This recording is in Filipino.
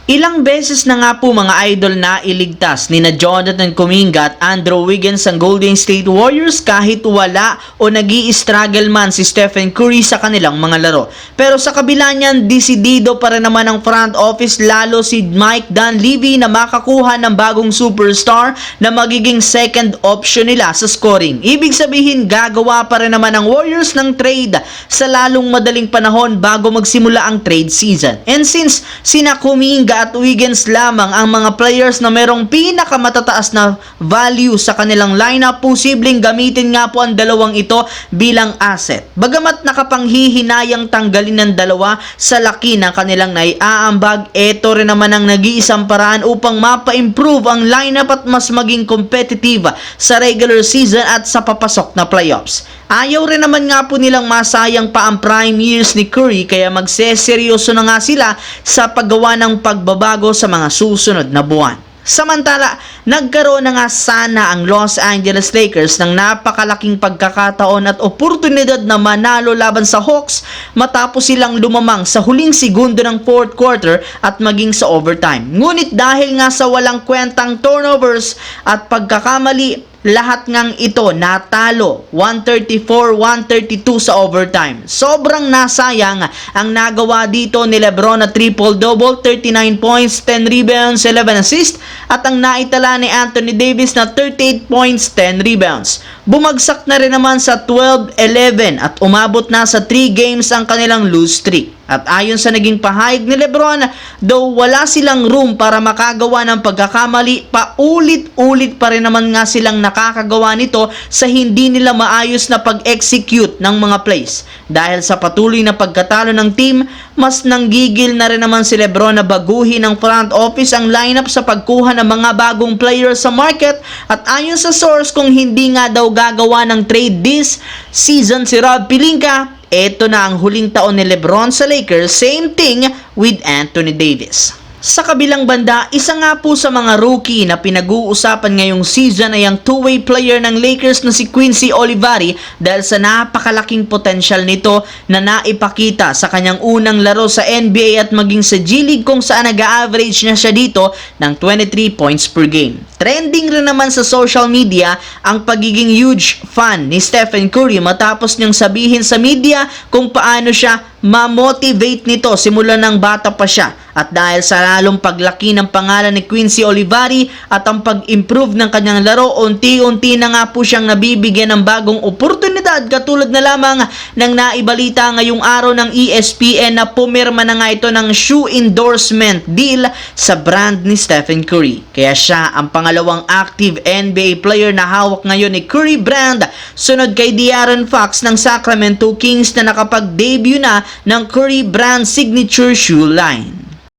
Ilang beses na nga po mga idol na iligtas ni na Jonathan Kuminga at Andrew Wiggins ang Golden State Warriors kahit wala o nag-i-struggle man si Stephen Curry sa kanilang mga laro. Pero sa kabila niyan, desidido pa rin naman ang front office lalo si Mike Dunleavy na makakuha ng bagong superstar na magiging second option nila sa scoring. Ibig sabihin, gagawa pa rin naman ang Warriors ng trade sa lalong madaling panahon bago magsimula ang trade season. And since sina Kuminga at Wiggins lamang ang mga players na merong pinakamatataas na value sa kanilang lineup, posibleng gamitin nga po ang dalawang ito bilang asset. Bagamat nakapanghihinayang tanggalin ng dalawa sa laki ng kanilang naiaambag, ito rin naman ang nag-iisang paraan upang mapa-improve ang lineup at mas maging competitive sa regular season at sa papasok na playoffs. Ayaw rin naman nga po nilang masayang pa ang prime years ni Curry, kaya magseseryoso na nga sila sa paggawa ng pagbabago sa mga susunod na buwan. Samantala, nagkaroon na nga sana ang Los Angeles Lakers ng napakalaking pagkakataon at oportunidad na manalo laban sa Hawks matapos silang lumamang sa huling segundo ng fourth quarter at maging sa overtime. Ngunit dahil nga sa walang kwentang turnovers at pagkakamali, lahat ngang ito natalo 134-132 sa overtime. Sobrang nasayang ang nagawa dito ni LeBron na triple-double, 39 points, 10 rebounds, 11 assists, at ang naitala ni Anthony Davis na 38 points, 10 rebounds. Bumagsak na rin naman sa 12-11 at umabot na sa 3 games ang kanilang lose streak. At ayon sa naging pahayag ni LeBron, though wala silang room para makagawa ng pagkakamali, paulit-ulit pa rin naman nga silang nakakagawa nito sa hindi nila maayos na pag-execute ng mga plays. Dahil sa patuloy na pagkatalo ng team, mas nanggigil na rin naman si LeBron na baguhin ng front office ang lineup sa pagkuha ng mga bagong players sa market, at ayon sa source, kung hindi nga daw gagawa ng trade this season si Rob Pelinka, ito na ang huling taon ni LeBron sa Lakers. Same thing with Anthony Davis. Sa kabilang banda, isa nga po sa mga rookie na pinag-uusapan ngayong season ay ang two-way player ng Lakers na si Quincy Olivari, dahil sa napakalaking potensyal nito na naipakita sa kanyang unang laro sa NBA at maging sa G-League, kung saan nag-average na siya dito ng 23 points per game. Trending rin naman sa social media ang pagiging huge fan ni Stephen Curry matapos niyang sabihin sa media kung paano siya ma-motivate nito simula ng bata pa siya. At dahil sa lalong paglaki ng pangalan ni Quincy Olivari at ang pag-improve ng kanyang laro, unti-unti na nga po siyang nabibigyan ng bagong oportunidad, katulad na lamang ng naibalita ngayong araw ng ESPN na pumirma na nga ito ng shoe endorsement deal sa brand ni Stephen Curry. Kaya siya ang pangalawang active NBA player na hawak ngayon ni Curry brand, sunod kay De'Aaron Fox ng Sacramento Kings na nakapag-debut na ng Curry brand signature shoe line.